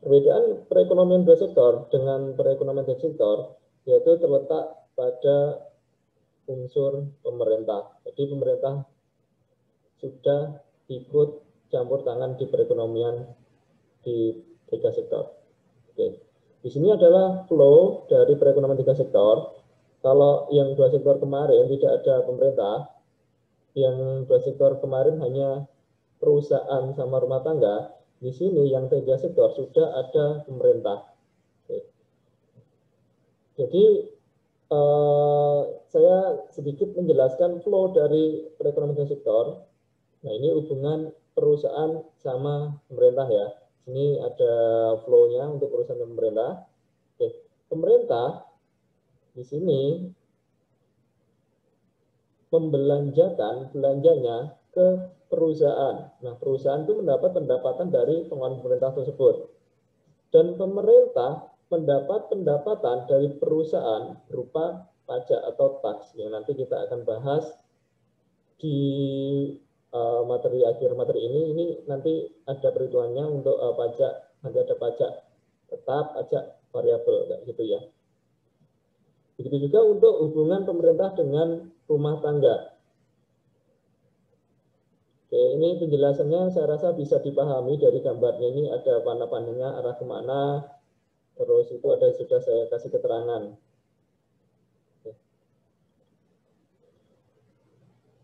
perbedaan perekonomian dua sektor dengan perekonomian tiga sektor yaitu terletak pada unsur pemerintah. Jadi pemerintah sudah ikut campur tangan di perekonomian di tiga sektor. Oke. Di sini adalah flow dari perekonomian tiga sektor. Kalau yang dua sektor kemarin tidak ada pemerintah, yang dua sektor kemarin hanya perusahaan sama rumah tangga, di sini yang tiga sektor sudah ada pemerintah. Oke. Jadi saya sedikit menjelaskan flow dari perekonomian tiga sektor. Nah, ini hubungan perusahaan sama pemerintah ya. Ini ada flow-nya untuk perusahaan dan pemerintah. Oke. Pemerintah di sini membelanjakan belanjanya ke perusahaan. Nah, perusahaan itu mendapat pendapatan dari pengeluaran pemerintah tersebut. Dan pemerintah mendapat pendapatan dari perusahaan berupa pajak atau tax yang nanti kita akan bahas di materi akhir materi ini nanti ada perhitungannya untuk pajak, nanti ada pajak tetap, pajak variabel kayak gitu ya. Begitu juga untuk hubungan pemerintah dengan rumah tangga. Oke, ini penjelasannya saya rasa bisa dipahami dari gambarnya. Ini ada panah-panahnya arah kemana, terus itu ada sudah saya kasih keterangan. Oke.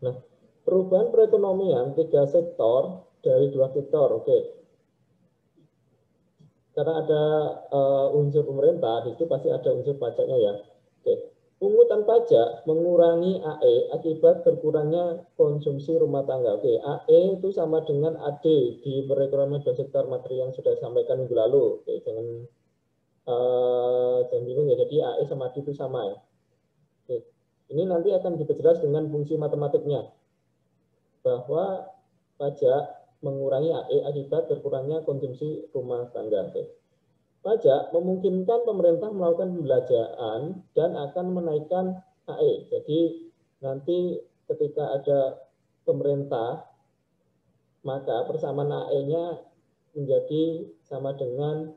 Nah, perubahan perekonomian tiga sektor dari dua sektor, oke. Karena ada unsur pemerintah, di situ pasti ada unsur pajaknya ya. Oke. Pungutan pajak mengurangi AE akibat berkurangnya konsumsi rumah tangga. Oke, AE itu sama dengan AD di perekonomian dua sektor materi yang sudah disampaikan minggu lalu. Oke, jangan bingung ya. Jadi AE sama AD itu sama ya. Oke. Ini nanti akan diperjelas dengan fungsi matematiknya bahwa pajak mengurangi AE akibat berkurangnya konsumsi rumah tangga. Oke. Pajak memungkinkan pemerintah melakukan pembelanjaan dan akan menaikkan AE. Jadi nanti ketika ada pemerintah, maka persamaan AE-nya menjadi sama dengan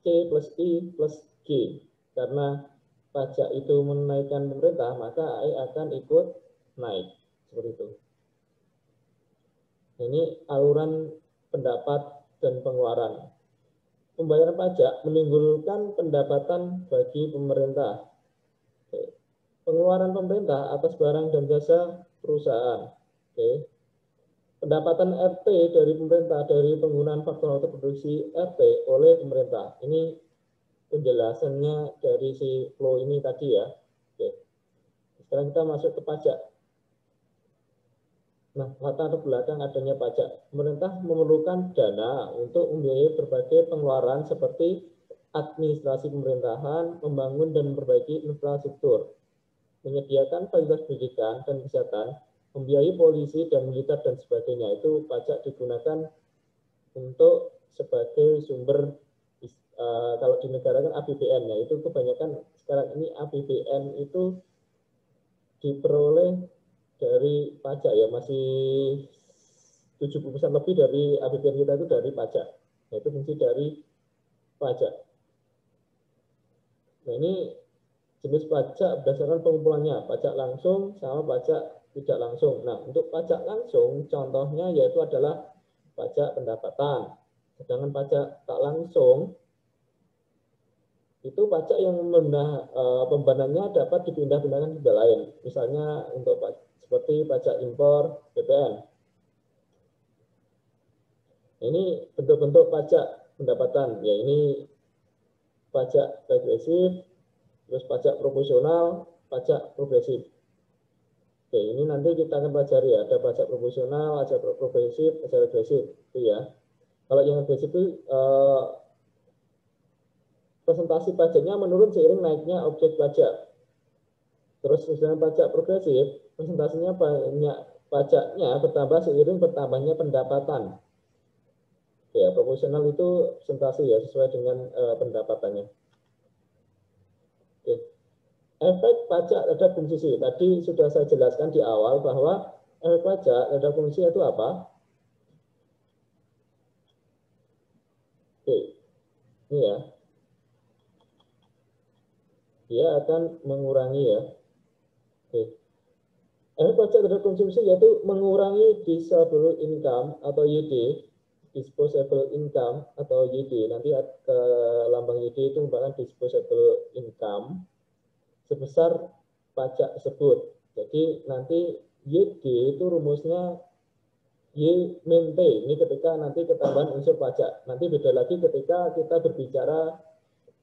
C plus I plus G. Karena pajak itu menaikkan pemerintah, maka AE akan ikut naik. Seperti itu. Ini aluran pendapat dan pengeluaran. Pembayaran pajak menimbulkan pendapatan bagi pemerintah. Oke. Pengeluaran pemerintah atas barang dan jasa perusahaan. Oke. Pendapatan RT dari pemerintah dari penggunaan faktor produksi RT oleh pemerintah. Ini penjelasannya dari si flow ini tadi ya. Oke. Sekarang kita masuk ke pajak. Nah, latar belakang adanya pajak. Pemerintah memerlukan dana untuk membiayai berbagai pengeluaran seperti administrasi pemerintahan, membangun dan memperbaiki infrastruktur, menyediakan fasilitas pendidikan dan kesehatan, membiayai polisi dan militer dan sebagainya. Itu pajak digunakan untuk sebagai sumber, kalau di negara kan APBN ya, itu kebanyakan sekarang ini APBN itu diperoleh dari pajak ya, masih 70% lebih dari APBN kita itu dari pajak. Nah, itu fungsi dari pajak. Nah, ini jenis pajak berdasarkan pengumpulannya, pajak langsung sama pajak tidak langsung. Nah, untuk pajak langsung contohnya yaitu adalah pajak pendapatan. Sedangkan pajak tak langsung itu pajak yang pembebanannya dapat dipindah-pindahkan ke lain. Misalnya untuk seperti pajak impor BPN. Ini bentuk-bentuk pajak pendapatan. Ya, ini pajak regresif, terus pajak proporsional, pajak progresif. Oke, ini nanti kita akan pelajari ya. Ada pajak proporsional, pajak progresif, pajak regresif. Itu ya. Kalau yang regresif itu presentasi pajaknya menurun seiring naiknya objek pajak. Terus dengan pajak progresif, presentasinya banyak pajaknya bertambah seiring bertambahnya pendapatan. Ya, proporsional itu presentasi ya sesuai dengan pendapatannya. Oke. Efek pajak terhadap fungsi. Tadi sudah saya jelaskan di awal bahwa efek pajak terhadap fungsi itu apa? Ini ya. Dia akan mengurangi ya. Oke. Pajak terhadap konsumsi yaitu mengurangi disposable income atau YD, disposable income atau YD. Nanti ke lambang YD itu merupakan disposable income sebesar pajak tersebut. Jadi nanti YD itu rumusnya Y min T. Ini ketika nanti ketambahan unsur pajak. Nanti beda lagi ketika kita berbicara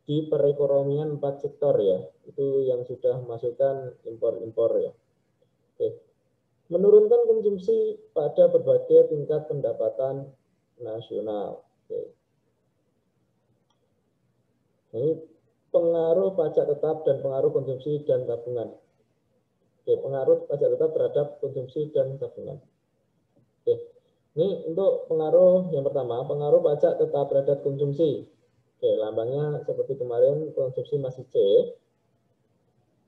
di perekonomian 4 sektor ya. Itu yang sudah masukkan impor-impor ya. Oke. Menurunkan konsumsi pada berbagai tingkat pendapatan nasional. Oke. Ini pengaruh pajak tetap dan pengaruh konsumsi dan tabungan. Oke, pengaruh pajak tetap terhadap konsumsi dan tabungan. Oke. Ini untuk pengaruh yang pertama, pengaruh pajak tetap terhadap konsumsi. Oke, lambangnya seperti kemarin konsumsi masih C.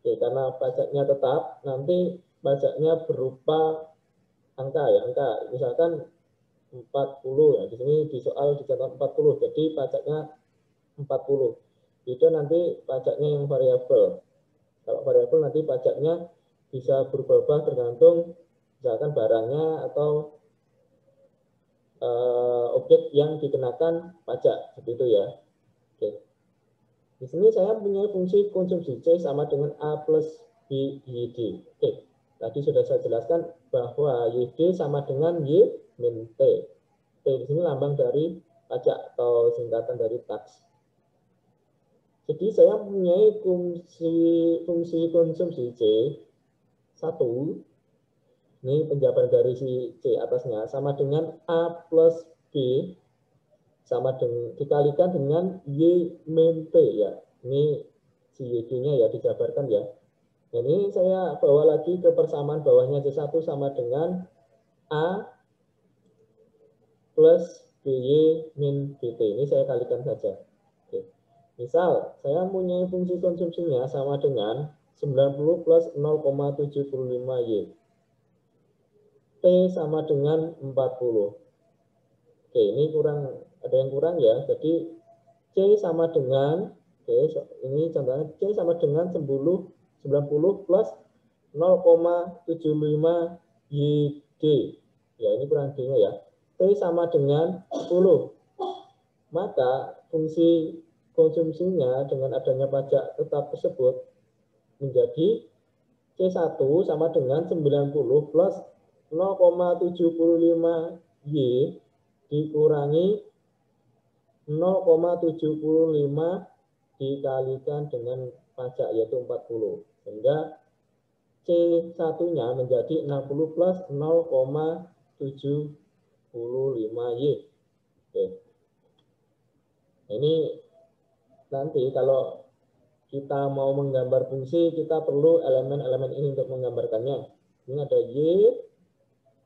Oke, karena pajaknya tetap, nanti pajaknya berupa angka ya, angka. Misalkan 40 ya, di sini di soal dicatat 40, jadi pajaknya 40. Itu nanti pajaknya yang variabel. Kalau variabel nanti pajaknya bisa berubah-ubah tergantung misalkan barangnya atau objek yang dikenakan pajak, seperti itu ya. Oke. Di sini saya punya fungsi konsumsi C sama dengan A plus B YD. Oke. Tadi sudah saya jelaskan bahwa YD sama dengan Y min T. T di sini lambang dari pajak atau singkatan dari tax. Jadi saya punya fungsi konsumsi C 1. Ini penjabaran dari si C atasnya sama dengan A plus B sama dengan dikalikan dengan Y min T ya. Ini si YD-nya ya dijabarkan ya. Nah, ini saya bawa lagi ke persamaan bawahnya C1 sama dengan A plus BY min BT. Ini saya kalikan saja. Oke. Misal saya punya fungsi konsumsinya sama dengan 90 plus 0,75 Y. T sama dengan 40. Oke, ini ada yang kurang ya. Jadi C sama dengan, ini contohnya C sama dengan 90 plus 0,75 YD. Ya, ini kurang D-nya ya. T sama dengan 10. Maka fungsi konsumsinya dengan adanya pajak tetap tersebut menjadi C1 sama dengan 90 plus 0,75 Y dikurangi 0,75 dikalikan dengan pajak yaitu 40. Sehingga C1-nya menjadi 60 plus 0,75 Y. Oke. Ini nanti kalau kita mau menggambar fungsi, kita perlu elemen-elemen ini untuk menggambarkannya. Ini ada Y,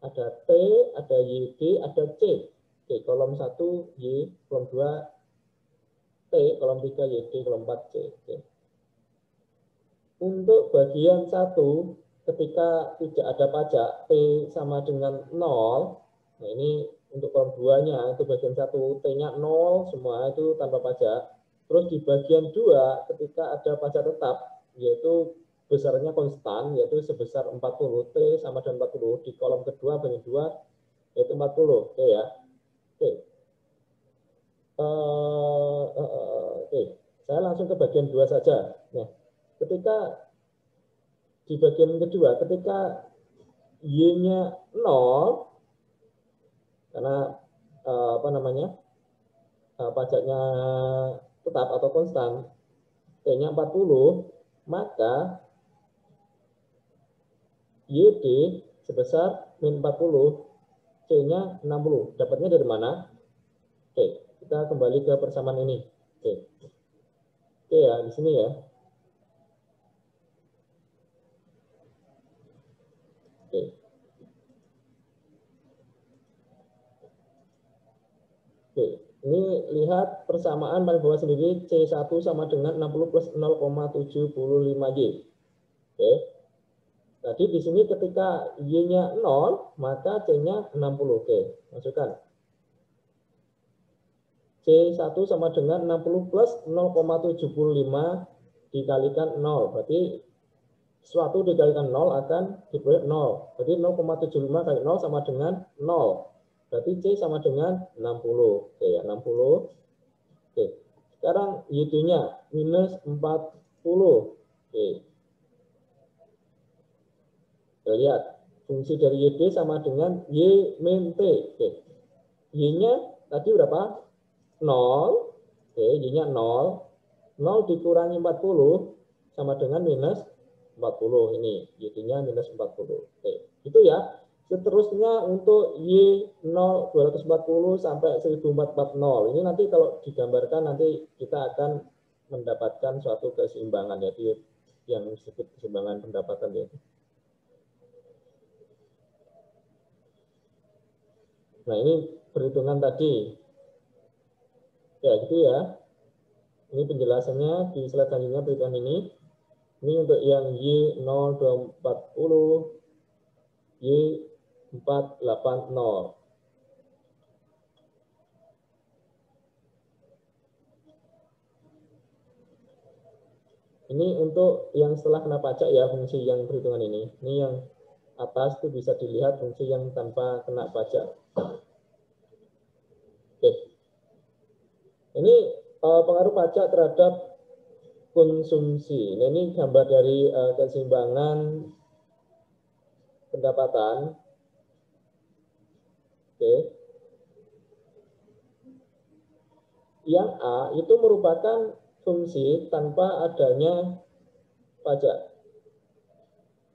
ada T, ada YD, ada C. Oke, kolom 1 Y, kolom 2 T, kolom 3 YD, kolom 4 C. Oke. Untuk bagian 1, ketika tidak ada pajak, T sama dengan 0. Nah, ini untuk kolom 2-nya, itu bagian 1, T-nya 0, semua itu tanpa pajak. Terus di bagian 2, ketika ada pajak tetap, yaitu besarnya konstan, yaitu sebesar 40, T sama dengan 40, di kolom kedua, bagian 2, yaitu 40. Oke ya. Oke. Oke. Saya langsung ke bagian 2 saja. Nah, ketika di bagian kedua, ketika Y-nya 0, karena pajaknya tetap atau konstan, T-nya 40, maka YD sebesar min 40, C-nya 60. Dapatnya dari mana? Oke, kita kembali ke persamaan ini. Oke ya, di sini ya. Oke. Oke, ini lihat persamaan paling bawah sendiri, C1 sama dengan 60 plus 0,75 Y. Oke. Tadi di sini ketika Y-nya 0, maka C-nya 60. Oke, masukkan. C1 sama dengan 60 plus 0,75 dikalikan 0. Berarti sesuatu dikalikan 0 akan diperoleh 0. Berarti 0,75 kali 0 sama dengan 0. Berarti C sama dengan 60. Oke ya, 60. Oke. Sekarang Y-nya minus 40. Oke. Kita lihat. Fungsi dari YD sama dengan Y min T. Oke. Y-nya tadi berapa? 0. Oke, Y-nya 0. 0 dikurangi 40 sama dengan minus 40. Ini Y-nya minus 40. Oke, itu ya. Seterusnya untuk Y0 240 sampai 1440. Ini nanti kalau digambarkan nanti kita akan mendapatkan suatu keseimbangan, yaitu yang disebut keseimbangan pendapatan ya. Nah, ini perhitungan tadi. Ya, gitu ya. Ini penjelasannya di slide selanjutnya perhitungan ini. Ini untuk yang Y0240, Y480. Ini untuk yang setelah kena pajak ya, fungsi yang perhitungan ini. Ini yang atas itu bisa dilihat fungsi yang tanpa kena pajak. Oke. Ini pengaruh pajak terhadap konsumsi. Nah, ini gambar dari keseimbangan pendapatan. Oke. Yang A itu merupakan fungsi tanpa adanya pajak.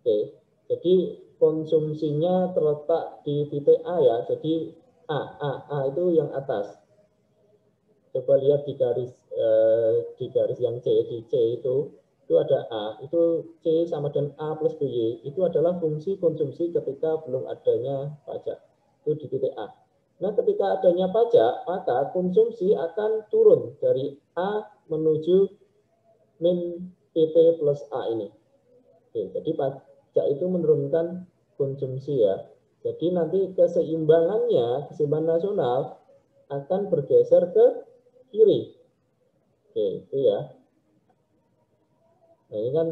Oke. Jadi konsumsinya terletak di titik A ya. Jadi A itu yang atas. Coba lihat di garis yang C, di C itu ada A, itu C sama dengan A plus BY, itu adalah fungsi konsumsi ketika belum adanya pajak, itu di titik A. Nah, ketika adanya pajak, maka konsumsi akan turun dari A menuju min PT plus A ini. Oke, jadi pajak itu menurunkan konsumsi ya. Jadi nanti keseimbangannya, keseimbangan nasional akan bergeser ke kiri. Oke, itu ya. Nah, ini kan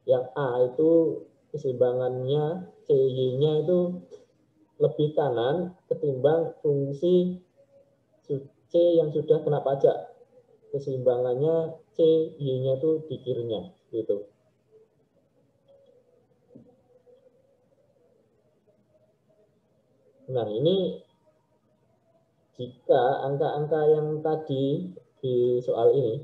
yang A itu keseimbangannya CY-nya itu lebih kanan ketimbang fungsi C yang sudah kena pajak. Keseimbangannya CY-nya itu di kirinya, gitu. Nah, ini jika angka-angka yang tadi di soal ini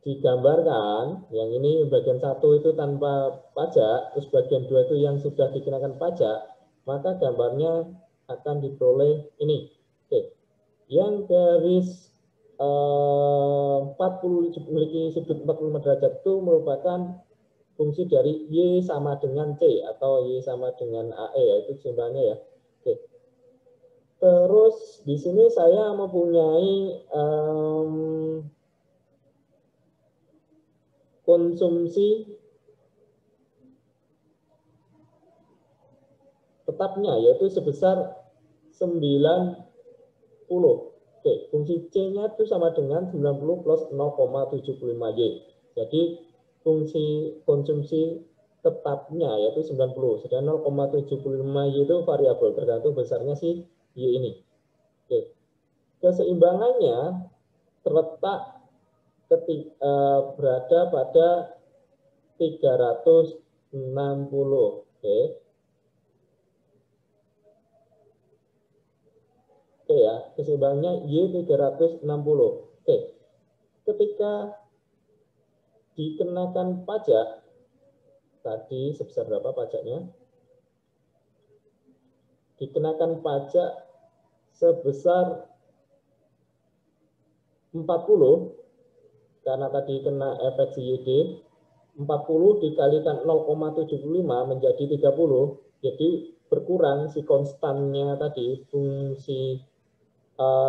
digambarkan, yang ini bagian 1 itu tanpa pajak, terus bagian 2 itu yang sudah dikenakan pajak, maka gambarnya akan diperoleh ini. Oke. Yang garis 40 memiliki sudut 45 derajat itu merupakan fungsi dari Y sama dengan C atau Y sama dengan AE, yaitu keseimbangannya ya. Oke. Terus di sini saya mempunyai konsumsi tetapnya yaitu sebesar 90. Oke, fungsi C-nya itu sama dengan 90 plus 0,75Y. Jadi fungsi konsumsi tetapnya yaitu 90. Sedangkan 0,75Y itu variabel tergantung besarnya si Y ini. Oke. Keseimbangannya terletak berada pada 360. Oke. Oke ya, keseimbangannya Y 360. Oke. Ketika dikenakan pajak, tadi sebesar berapa pajaknya? Dikenakan pajak sebesar 40, karena tadi kena efek CYD, 40 dikalikan 0,75 menjadi 30, jadi berkurang si konstannya tadi, fungsi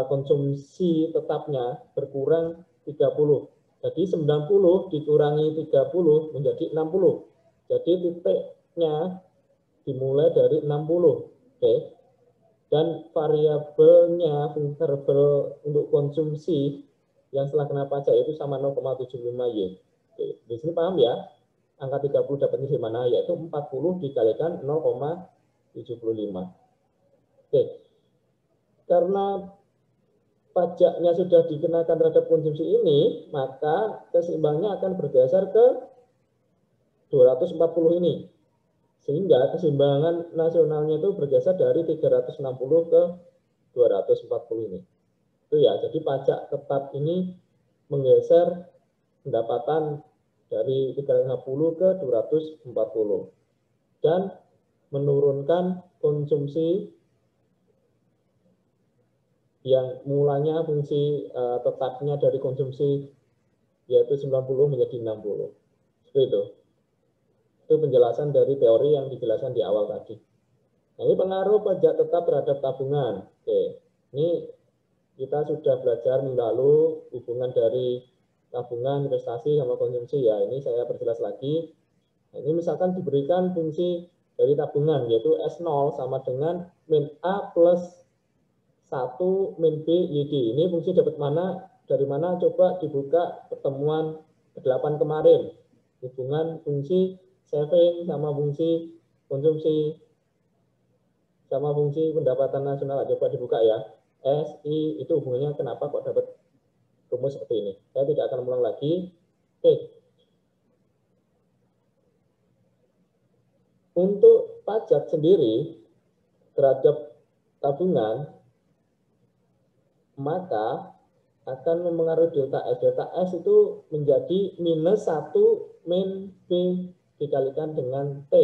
konsumsi tetapnya berkurang 30. Jadi 90 dikurangi 30 menjadi 60. Jadi titiknya dimulai dari 60. Oke. Dan variabelnya, variabel untuk konsumsi yang setelah kena pajak itu sama 0,75Y. Oke, di sini paham ya? Angka 30 dapatnya di mana? Yaitu 40 dikalikan 0,75. Oke, karena pajaknya sudah dikenakan terhadap konsumsi ini, maka keseimbangnya akan bergeser ke 240 ini. Sehingga keseimbangan nasionalnya itu bergeser dari 360 ke 240 ini. Itu ya, jadi pajak tetap ini menggeser pendapatan dari 350 ke 240 dan menurunkan konsumsi yang mulanya fungsi tetapnya dari konsumsi yaitu 90 menjadi 60. Seperti itu. Itu penjelasan dari teori yang dijelaskan di awal tadi. Nah, ini pengaruh pajak tetap terhadap tabungan. Oke, ini kita sudah belajar lalu hubungan dari tabungan, investasi, sama konsumsi ya. Ini saya perjelas lagi. Nah, ini misalkan diberikan fungsi dari tabungan yaitu S0 sama dengan min A plus 1 min B YD. Ini fungsi dapat mana? Dari mana? Coba dibuka pertemuan ke-8 kemarin. Hubungan fungsi saving sama fungsi konsumsi sama fungsi pendapatan nasional. Coba dibuka ya. SI itu hubungannya kenapa kok dapat rumus seperti ini. Saya tidak akan ulang lagi. Oke. Untuk pajak sendiri terhadap tabungan, maka akan mempengaruhi delta S. Delta S itu menjadi minus 1 min B dikalikan dengan T.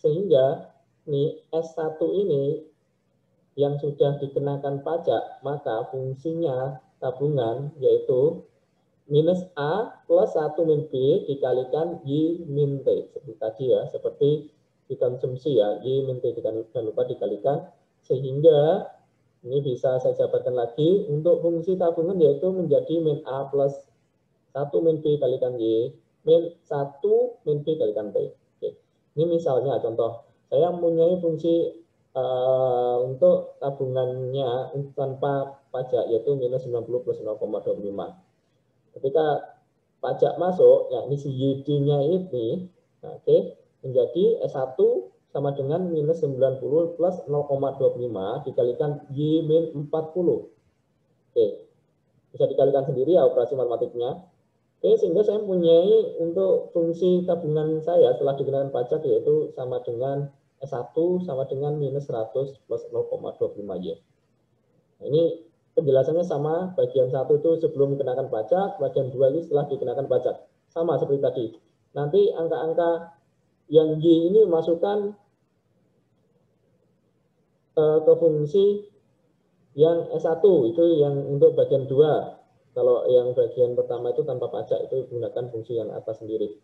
Sehingga nih S1 ini yang sudah dikenakan pajak, maka fungsinya tabungan yaitu minus A plus 1 min B dikalikan Y min T. Seperti tadi ya, seperti dikonsumsi ya, Y min T jangan lupa dikalikan. Sehingga ini bisa saya jabarkan lagi, untuk fungsi tabungan yaitu menjadi min A plus 1 min B kalikan Y, min 1 min B kalikan T. Oke. Ini misalnya contoh, saya mempunyai fungsi untuk tabungannya tanpa pajak yaitu minus 90 plus 0,25. Ketika pajak masuk, ya ini si YD-nya ini, oke, menjadi S1 sama dengan minus 90 plus 0,25 dikalikan Y min 40. Oke, bisa dikalikan sendiri ya operasi matematiknya. Oke, sehingga saya mempunyai untuk fungsi tabungan saya setelah dikenakan pajak yaitu sama dengan S1 sama dengan minus 100 plus 0,25Y. Nah, ini penjelasannya sama, bagian 1 itu sebelum dikenakan pajak, bagian 2 itu setelah dikenakan pajak. Sama seperti tadi. Nanti angka-angka yang Y ini masukkan ke fungsi yang S1, itu yang untuk bagian 2. Kalau yang bagian pertama itu tanpa pajak, itu gunakan fungsi yang atas sendiri.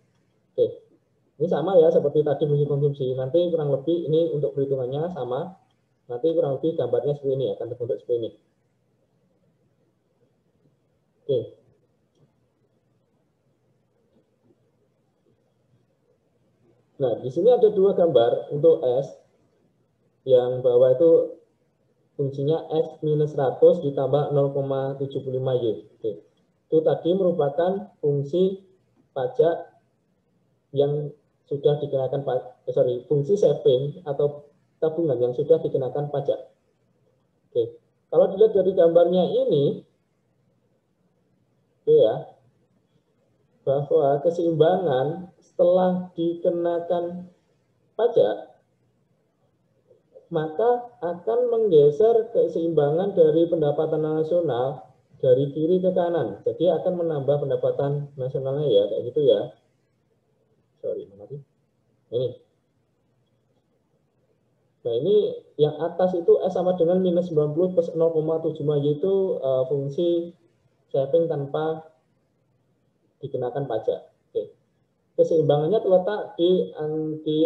Oke, ini sama ya seperti tadi fungsi konsumsi. Nanti kurang lebih ini untuk perhitungannya sama. Nanti kurang lebih gambarnya seperti ini, akan terbentuk seperti ini. Oke. Nah, di sini ada dua gambar untuk S. Yang bawah itu fungsinya S minus 100 ditambah 0,75Y. Oke. Itu tadi merupakan fungsi pajak yang sudah dikenakan fungsi saving atau tabungan yang sudah dikenakan pajak. Oke. Kalau dilihat dari gambarnya ini, oke ya, bahwa keseimbangan setelah dikenakan pajak maka akan menggeser keseimbangan dari pendapatan nasional dari kiri ke kanan. Jadi akan menambah pendapatan nasionalnya ya, kayak gitu ya. Sorry, mana sih? Ini. Nah, ini yang atas itu S sama dengan minus 90 plus 0,75 yaitu fungsi saving tanpa dikenakan pajak. Oke. Keseimbangannya terletak di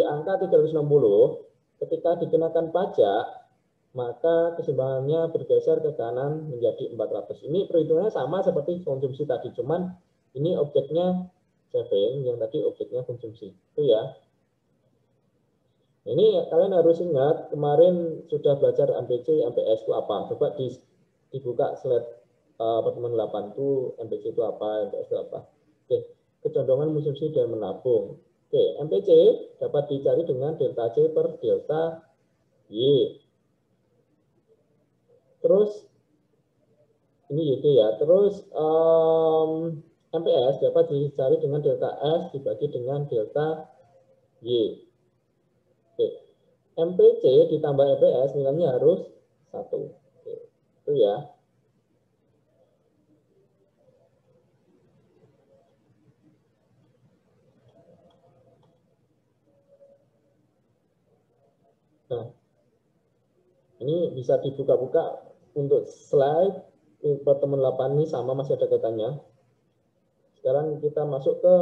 angka 360. Ketika dikenakan pajak, maka keseimbangannya bergeser ke kanan menjadi 400. Ini perhitungannya sama seperti konsumsi tadi, cuman ini objeknya saving, yang tadi objeknya konsumsi. Itu ya. Ini kalian harus ingat, kemarin sudah belajar MPC, MPS itu apa. Coba dibuka slide pertemuan 8 itu MPC itu apa, MPS itu apa. Oke, kecondongan konsumsi dan menabung. Oke, MPC dapat dicari dengan delta C per delta Y. Terus, ini YD ya. Terus, MPS dapat dicari dengan delta S dibagi dengan delta Y. Oke. MPC ditambah MPS nilainya harus 1. Oke. Itu ya. Nah, ini bisa dibuka-buka untuk slide pertemuan 8 ini sama, masih ada kaitannya. Sekarang kita masuk ke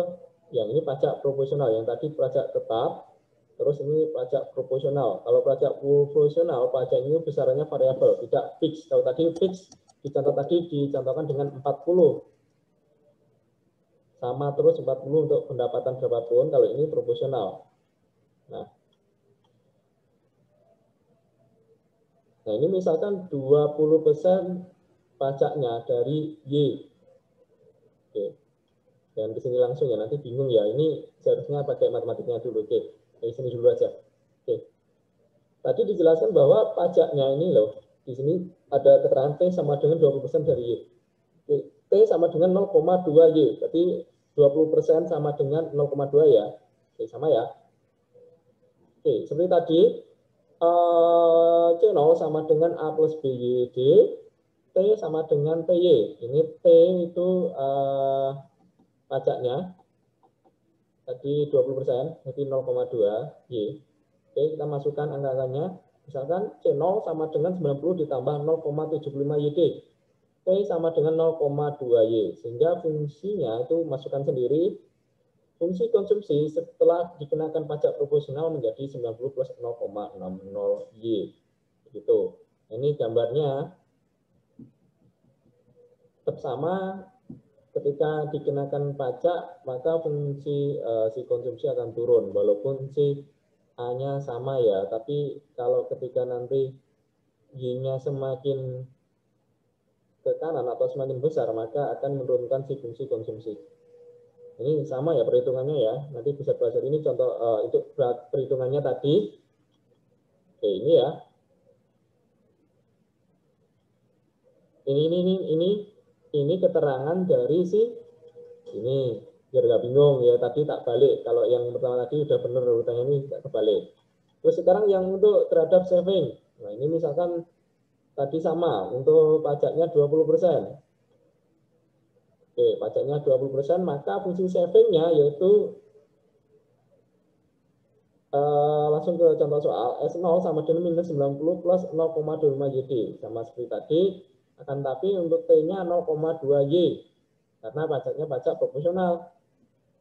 yang ini pajak proporsional, yang tadi pajak tetap, terus ini pajak proporsional. Kalau pajak proporsional, pajak ini besarannya variabel, tidak fix. Kalau tadi fix, dicontohkan dengan 40. Sama terus 40 untuk pendapatan berapapun, kalau ini proporsional. Nah, ini misalkan 20% pajaknya dari Y. Oke. Dan di sini langsung ya, nanti bingung ya. Ini seharusnya pakai matematiknya dulu. Oke, dari sini dulu aja. Oke. Tadi dijelaskan bahwa pajaknya ini loh, di sini ada keterangan T sama dengan 20% dari Y. Oke. T sama dengan 0,2 Y. Berarti 20% sama dengan 0,2 ya. Oke, sama ya. Oke, seperti tadi, C0 sama dengan A plus BYD, T sama dengan TY. Ini T itu pajaknya, tadi 20%, jadi 0,2 Y. Oke, kita masukkan angka-angkanya. Misalkan C0 sama dengan 90 ditambah 0,75 YD. T sama dengan 0,2 Y. Sehingga fungsinya itu masukkan sendiri. Fungsi konsumsi setelah dikenakan pajak proporsional menjadi 90 plus 0,60 Y. Begitu. Ini gambarnya tetap sama. Ketika dikenakan pajak, maka fungsi si konsumsi akan turun, walaupun si A-nya sama ya. Tapi kalau ketika nanti Y-nya semakin ke kanan atau semakin besar, maka akan menurunkan si fungsi konsumsi. Ini sama ya perhitungannya ya. Nanti bisa belajar ini contoh itu perhitungannya tadi. Oke, ini ya. Ini keterangan dari si ini, biar nggak bingung ya. Tadi tak balik, kalau yang pertama tadi udah benar urutannya, ini tak kebalik. Terus sekarang yang untuk terhadap saving, nah ini misalkan tadi sama untuk pajaknya 20%. Oke, pajaknya 20%, maka fungsi savingnya yaitu langsung ke contoh soal, S0 sama dengan minus 90 plus 0,25 YD, sama seperti tadi. Akan tapi untuk T-nya 0,2 Y, karena pajaknya pajak proporsional.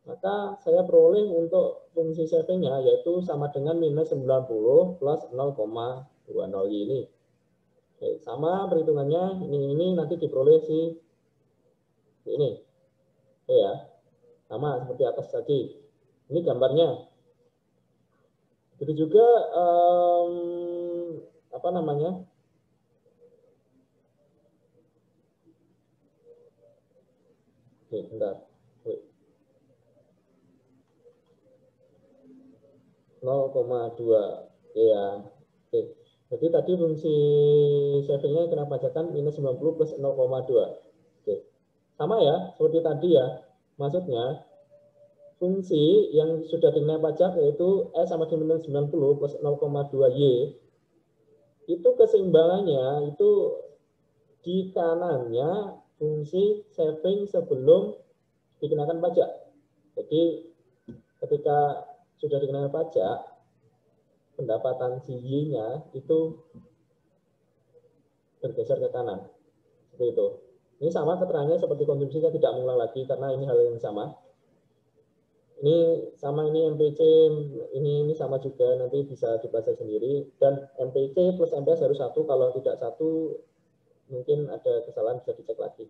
Maka saya peroleh untuk fungsi savingnya yaitu sama dengan minus 90 plus 0,20 Y ini. Oke, sama perhitungannya, ini nanti diperoleh ini. Oke ya, sama seperti atas tadi. Ini gambarnya. Itu juga apa namanya? Oke, bentar. 0,2 ya. Oke. Jadi tadi fungsi savingnya kena pajakan minus 90 plus 0,2. Oke. Sama ya, seperti tadi ya. Maksudnya fungsi yang sudah dikenakan pajak yaitu S sama dengan 90 plus 0,2 Y, itu keseimbangannya itu di kanannya fungsi saving sebelum dikenakan pajak. Jadi ketika sudah dikenakan pajak, pendapatan si Y-nya itu bergeser ke kanan. Seperti itu. Ini sama keterangannya seperti konsumsi, saya tidak mengulang lagi karena ini hal yang sama. Ini sama, ini MPC, ini sama juga, nanti bisa dibaca sendiri. Dan MPC plus MPS harus satu, kalau tidak satu mungkin ada kesalahan, bisa dicek lagi.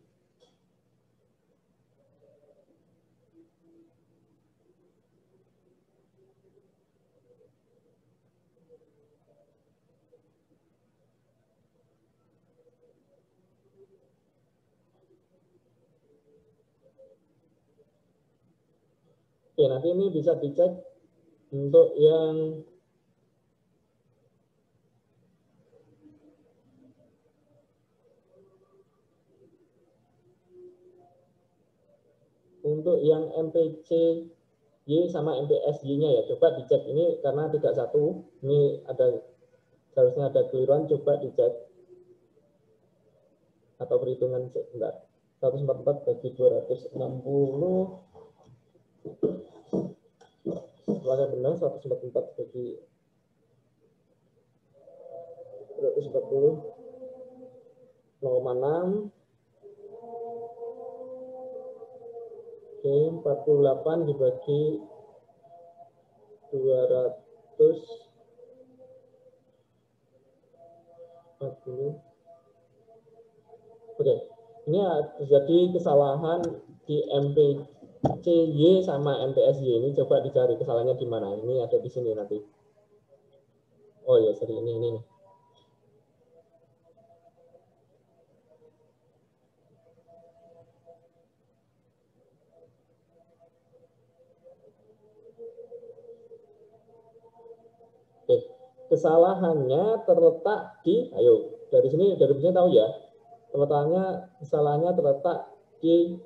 Oke, nanti ini bisa dicek untuk yang MPC Y sama MPSY-nya ya, coba dicek ini karena tidak satu, ini ada seharusnya ada keliruan, coba dicek atau perhitungan sebentar. 144 bagi 260, apakah benar 144 bagi 240 0,6. Oke, 48 dibagi 240. Oke, ini terjadi kesalahan di MPCY sama MPSY ini, coba dicari kesalahannya di mana. Ini ada di sini nanti. Oh ya, sorry, ini. Oke, kesalahannya terletak di, ayo dari sini tahu ya, kesalahannya terletak di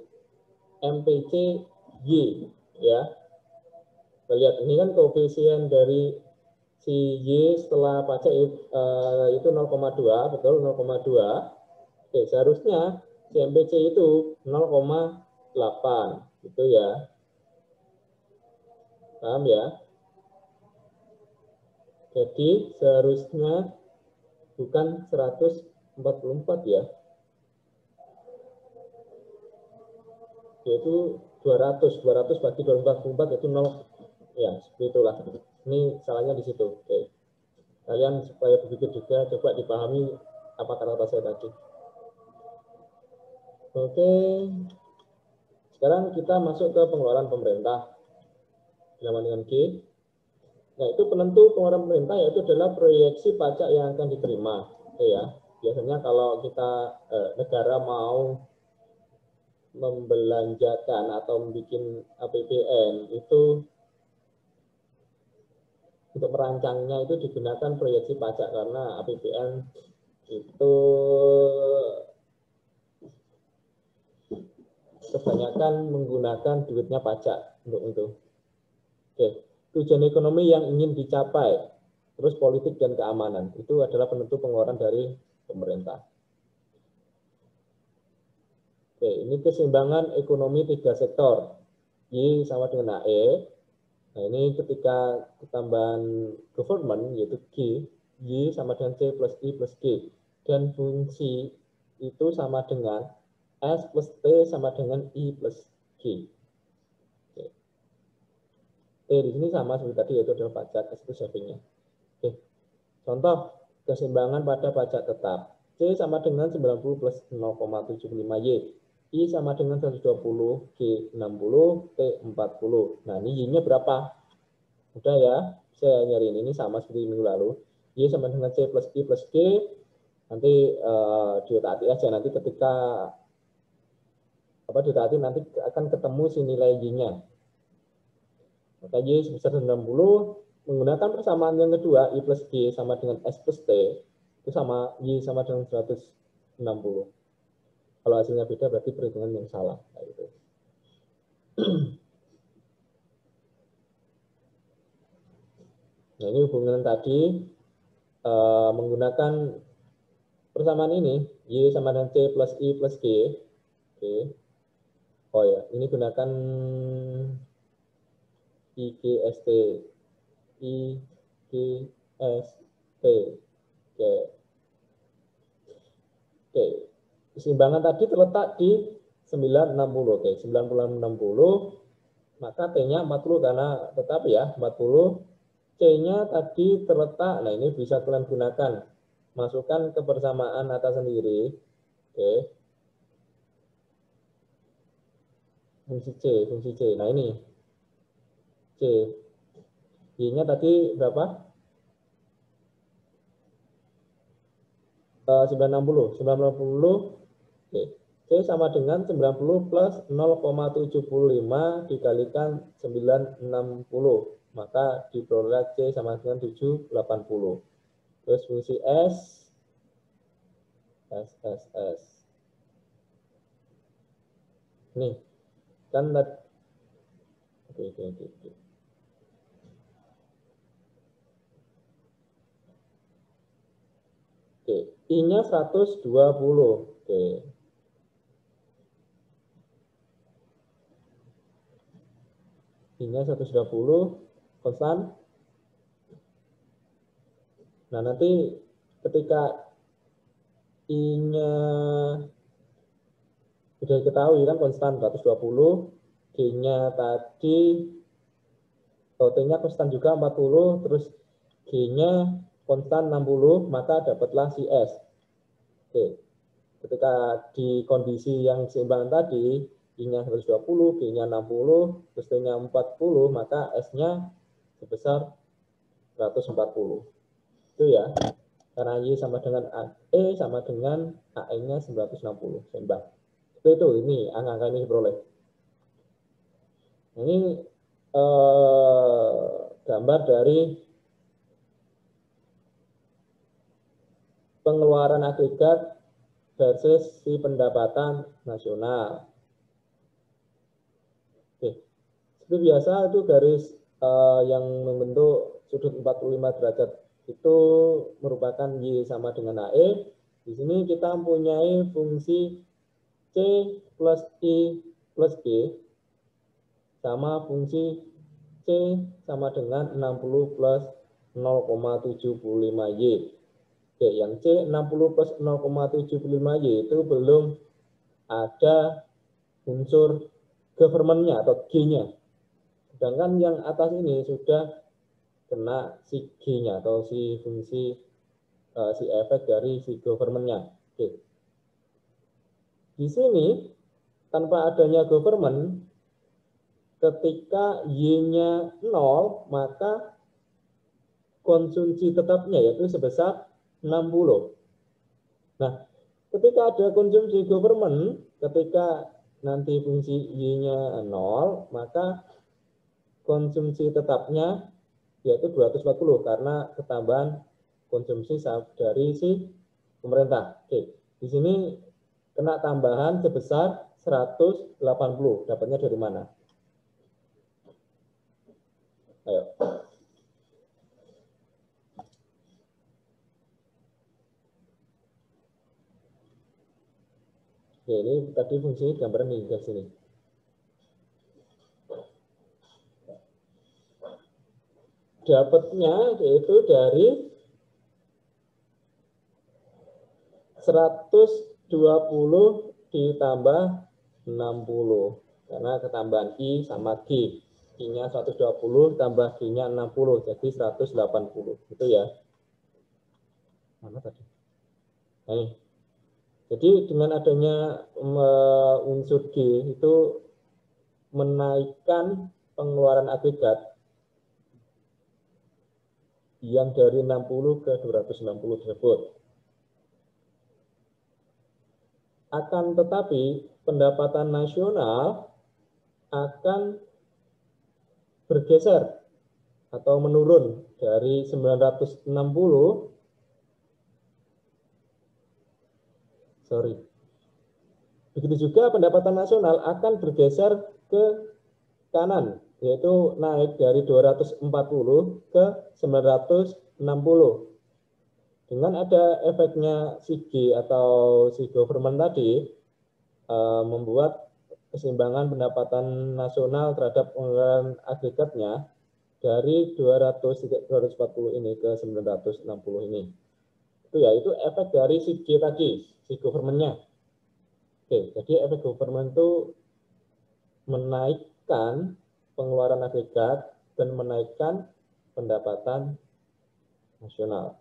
MPC Y ya. Kita lihat ini kan koefisien dari si Y setelah pajak itu 0,2, betul 0,2. Oke, seharusnya si MPC itu 0,8 gitu ya. Paham ya? Jadi seharusnya bukan 144 ya, yaitu 200 bagi 244 itu 0 ya, seperti itulah. Ini salahnya di situ. Oke, kalian supaya begitu juga coba dipahami apa kata saya tadi. Oke, sekarang kita masuk ke pengeluaran pemerintah sama dengan G. Nah, itu penentu pengeluaran pemerintah yaitu adalah proyeksi pajak yang akan diterima. Oke ya, biasanya kalau kita negara mau membelanjakan atau membuat APBN itu untuk merancangnya itu digunakan proyeksi pajak karena APBN itu kebanyakan menggunakan duitnya pajak untuk itu. Oke, tujuan ekonomi yang ingin dicapai, terus politik dan keamanan, itu adalah penentu pengeluaran dari pemerintah. Oke, ini keseimbangan ekonomi 3 sektor. Y sama dengan AE. Nah, ini ketika ketambahan government, yaitu G, Y sama dengan C plus I plus G. Dan fungsi itu sama dengan S plus T sama dengan I plus G. T di sini sama seperti tadi, yaitu adalah pajak, S itu savingnya. Oke. Contoh keseimbangan pada pajak tetap. C sama dengan 90 plus 0,75 Y. I sama dengan 120, G 60, T 40. Nah, ini Y-nya berapa? Udah ya, saya nyariin ini sama seperti minggu lalu. Y sama dengan C plus I plus G. Nanti diotak-atik aja, nanti ketika diotak-atik nanti akan ketemu si nilai Y-nya. Maka Y sebesar 90, menggunakan persamaan yang kedua, I plus G sama dengan S plus T, itu sama Y sama dengan 160. Kalau hasilnya beda berarti perhitungan yang salah. Nah, gitu. Nah, ini hubungan tadi menggunakan persamaan ini, Y sama dengan C plus I plus G. Oke. Oh ya, ini gunakan IGST. IGST. Oke. Oke. Keseimbangan tadi terletak di 960. Oke, 90-60. Maka T-nya 40 karena tetap ya, 40. C-nya tadi terletak, nah ini bisa kalian gunakan. Masukkan ke persamaan atas sendiri. Oke. Fungsi C. Nah ini. C. Y-nya tadi berapa? 960. Oke. C sama dengan 90 plus 0,75 dikalikan 960. Maka diperoleh C sama dengan 780. Terus fungsi S. Nih, kan oke. Oke, I-nya 120. Oke. I-nya 120 konstan. Nah, nanti ketika I-nya sudah diketahui kan konstan 120, G-nya tadi T-nya konstan juga 40, terus G-nya konstan 60, maka dapatlah si S. Oke. Ketika di kondisi yang seimbang tadi, I-nya 120, G-nya 60, terus T-nya 40, maka S-nya sebesar 140. Itu ya. Karena Y sama dengan E sama dengan AN-nya 960, seimbang. Itu ini angka-angka ini diperoleh. Ini gambar dari pengeluaran agregat versus si pendapatan nasional. Oke. Seperti biasa itu garis yang membentuk sudut 45 derajat itu merupakan Y sama dengan AE. Di sini kita mempunyai fungsi C plus I plus G sama fungsi C sama dengan 60 plus 0,75Y. Oke, yang C 60 plus 0,75Y itu belum ada unsur government-nya atau G-nya. Sedangkan yang atas ini sudah kena si G-nya atau si fungsi si efek dari si government-nya. Oke. Di sini tanpa adanya government, ketika Y-nya 0, maka konsumsi tetapnya yaitu sebesar 60. Nah, ketika ada konsumsi government, ketika nanti fungsi Y-nya 0, maka konsumsi tetapnya yaitu 240 karena ketambahan konsumsi dari si pemerintah. Oke, di sini kena tambahan sebesar 180. Dapatnya dari mana? Ayo. Oke, ini tadi fungsi gambaran nih di sini. Dapatnya yaitu dari 120 ditambah 60 karena ketambahan I sama G. I-nya 120 tambah G-nya 60 jadi 180. Itu ya. Mana tadi? Nah, jadi dengan adanya unsur G itu menaikkan pengeluaran agregat yang dari 60 ke 260 tersebut. Akan tetapi pendapatan nasional akan bergeser atau menurun dari 960 Begitu juga pendapatan nasional akan bergeser ke kanan, yaitu naik dari 240 ke 960. Dengan ada efeknya si G atau si government tadi, membuat keseimbangan pendapatan nasional terhadap pengeluaran agregatnya dari 240 ini ke 960 ini. Itu ya, itu efek dari si G tadi, si government-nya. Oke, jadi efek government itu menaikkan pengeluaran agregat dan menaikkan pendapatan nasional.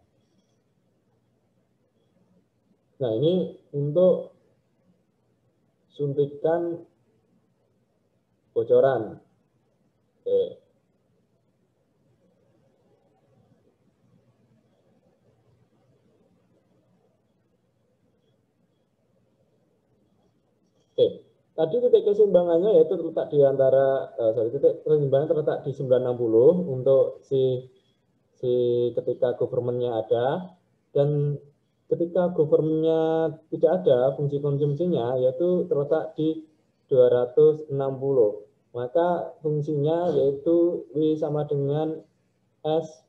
Nah, ini untuk suntikan bocoran. Oke. Tadi titik keseimbangannya yaitu terletak di antara titik keseimbangan terletak di 960 untuk si ketika government-nya ada, dan ketika government-nya tidak ada, fungsi konsumsinya yaitu terletak di 260. Maka fungsinya yaitu W sama dengan S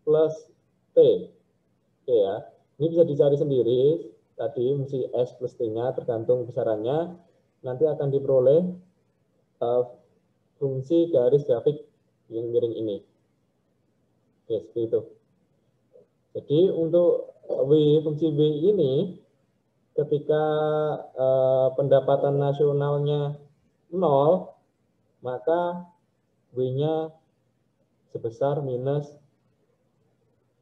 plus T. Oke ya. Ini bisa dicari sendiri. Tadi fungsi S plus T-nya tergantung besarannya. Nanti akan diperoleh fungsi garis grafik yang miring ini. Oke, seperti itu. Jadi untuk fungsi W ini ketika pendapatan nasionalnya 0, maka W-nya sebesar minus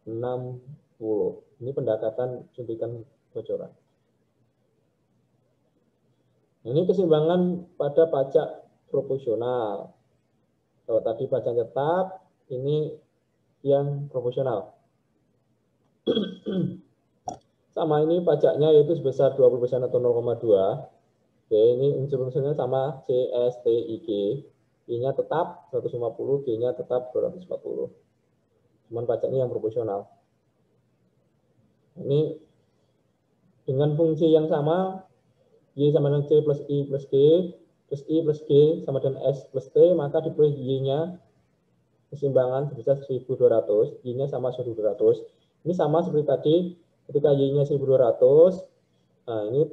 60. Ini pendekatan suntikan bocoran. Ini keseimbangan pada pajak proporsional. Kalau tadi pajak tetap, ini yang proporsional. Sama ini pajaknya yaitu sebesar 20% atau 0,2. Oke, ini unsur-unsurnya sama C, S, T, I, G. I-nya tetap 150, G-nya tetap 240. Cuman pajaknya yang proporsional. Ini dengan fungsi yang sama, Y sama dengan C plus I plus G, plus I plus G sama dengan S plus T, maka diperoleh Y-nya keseimbangan sebesar 1200, Y-nya sama 1200. Ini sama seperti tadi, ketika Y-nya 1200, nah ini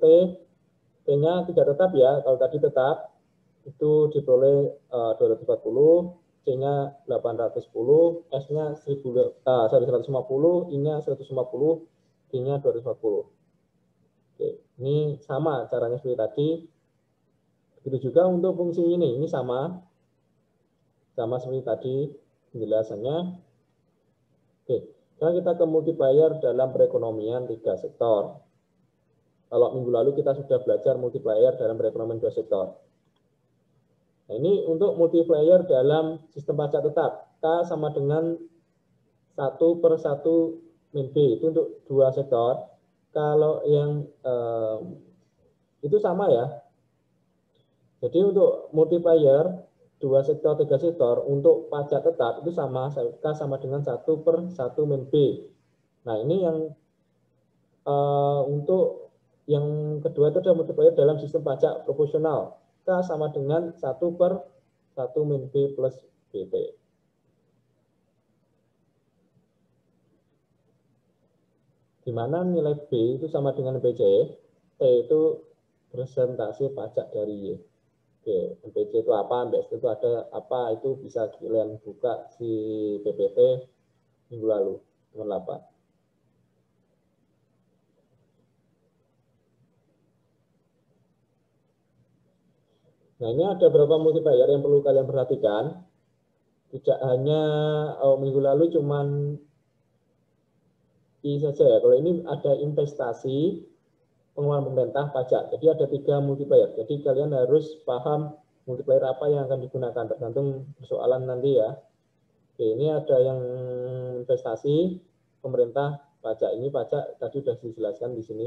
T-nya tidak tetap ya, kalau tadi tetap, itu diperoleh 240, C-nya 810, S-nya 150, I-nya 150, G-nya 240. Oke, ini sama caranya seperti tadi. Begitu juga untuk fungsi ini sama seperti tadi penjelasannya. Oke, sekarang kita ke multiplier dalam perekonomian 3 sektor. Kalau minggu lalu kita sudah belajar multiplier dalam perekonomian 2 sektor. Nah, ini untuk multiplier dalam sistem pajak tetap. K sama dengan 1/1 min B, itu untuk 2 sektor. Kalau yang itu sama ya. Jadi untuk multiplier 2 sektor, 3 sektor untuk pajak tetap itu sama, K sama dengan 1/1 min B. Nah ini yang untuk yang kedua itu adalah multiplier dalam sistem pajak proporsional. K sama dengan 1/1 min B plus BT. Di mana nilai B itu sama dengan PJ, T itu persentase pajak dari Y. Oke, MPC itu apa, MPS itu ada apa, itu bisa kalian buka si PPT minggu lalu, nomor 8. Nah, ini ada beberapa multiplier yang perlu kalian perhatikan. Tidak hanya minggu lalu cuman I saja ya. Kalau ini ada investasi, pengeluaran pemerintah, pajak. Jadi ada 3 multiplier. Jadi kalian harus paham multiplier apa yang akan digunakan, tergantung persoalan nanti ya. Oke, ini ada yang investasi, pemerintah, pajak. Ini pajak tadi sudah dijelaskan di sini.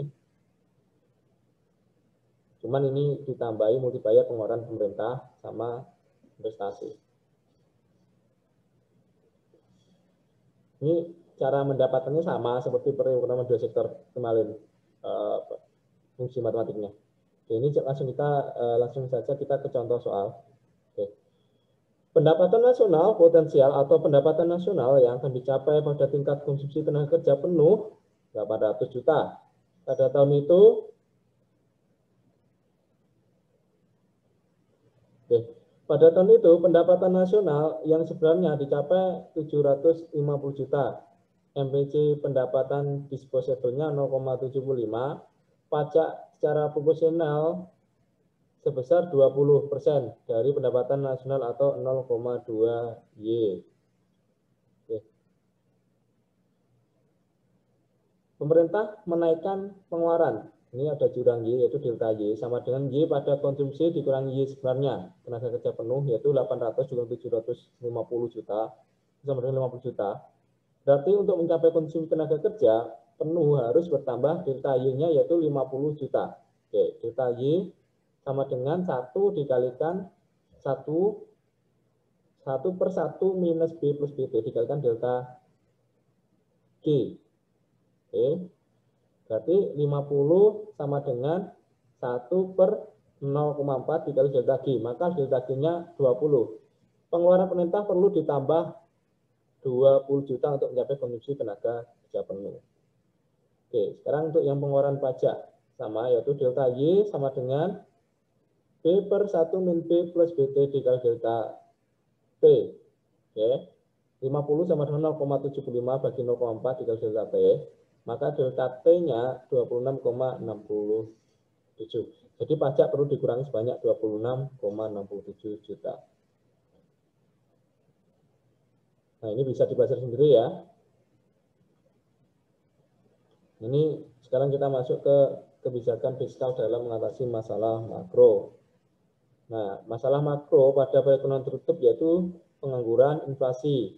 Cuman ini ditambahi multiplier pengeluaran pemerintah sama investasi. Ini cara mendapatkannya sama seperti perekonomian 2 sektor kemarin, fungsi matematiknya. Oke, ini langsung saja kita ke contoh soal. Oke. Pendapatan nasional potensial atau pendapatan nasional yang akan dicapai pada tingkat konsumsi tenaga kerja penuh 800 juta. Pada tahun itu, pada tahun itu pendapatan nasional yang sebenarnya dicapai 750 juta. MPC pendapatan disposable-nya 0,75, pajak secara proporsional sebesar 20% dari pendapatan nasional atau 0,2 Y. Oke. Pemerintah menaikkan pengeluaran. Ini ada jurang Y, yaitu delta Y, sama dengan Y pada konsumsi dikurangi Y sebenarnya. Tenaga kerja penuh, yaitu 800 juga 750 juta, sama dengan 50 juta. Berarti untuk mencapai konsumsi tenaga kerja penuh harus bertambah delta Y-nya, yaitu 50 juta. Oke, delta Y sama dengan 1 dikalikan 1/1 minus B plus BT dikalikan delta G. Oke. Berarti 50 sama dengan 1/0,4 dikali delta G. Maka delta G-nya 20. Pengeluaran pemerintah perlu ditambah 20 juta untuk mencapai konsumsi tenaga kerja penuh. Oke, sekarang untuk yang pengeluaran pajak sama, yaitu delta Y sama dengan B/1 min B plus BT dikali delta T. Oke. 50 sama dengan 0,75 bagi 0,4 dikali delta T. Maka delta T-nya 26,67. Jadi pajak perlu dikurangi sebanyak 26,67 juta. Nah, ini bisa dibaca sendiri ya. Ini sekarang kita masuk ke kebijakan fiskal dalam mengatasi masalah makro. Nah, masalah makro pada perekonomian tertutup yaitu pengangguran, inflasi.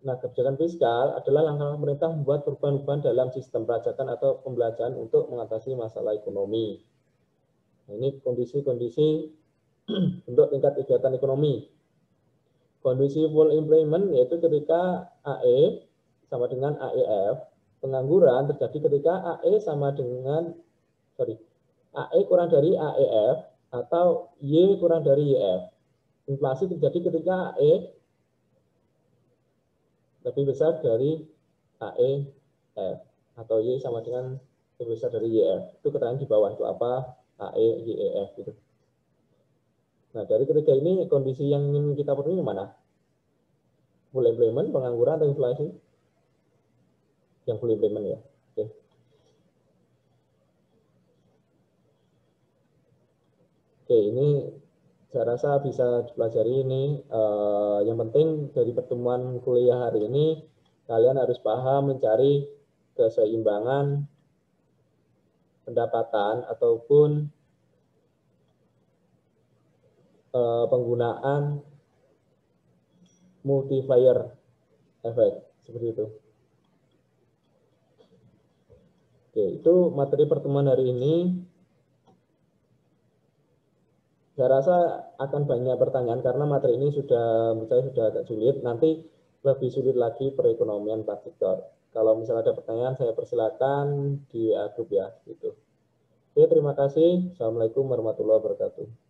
Nah, kebijakan fiskal adalah langkah pemerintah membuat perubahan-perubahan dalam sistem perpajakan atau pembelanjaan untuk mengatasi masalah ekonomi. Nah, ini kondisi-kondisi untuk tingkat kegiatan ekonomi. Kondisi full employment yaitu ketika AE sama dengan AEF. Pengangguran terjadi ketika AE sama dengan AE kurang dari AEF atau Y kurang dari YF. Inflasi terjadi ketika AE lebih besar dari AEF atau Y sama dengan lebih besar dari YF. Itu keterangan di bawah itu apa AE, YEF gitu. Nah, dari ketiga ini kondisi yang ingin kita penuhi mana? Full employment, pengangguran, atau inflasi? Yang full employment ya. Oke. Oke, ini saya rasa bisa dipelajari ini. Yang penting dari pertemuan kuliah hari ini, kalian harus paham mencari keseimbangan pendapatan ataupun penggunaan multiplier effect seperti itu. Oke, itu materi pertemuan hari ini. Saya rasa akan banyak pertanyaan karena materi ini menurut saya sudah agak sulit. Nanti lebih sulit lagi perekonomian prasektor. Kalau misalnya ada pertanyaan, saya persilakan di WA grup ya. Gitu. Oke, terima kasih. Assalamualaikum warahmatullahi wabarakatuh.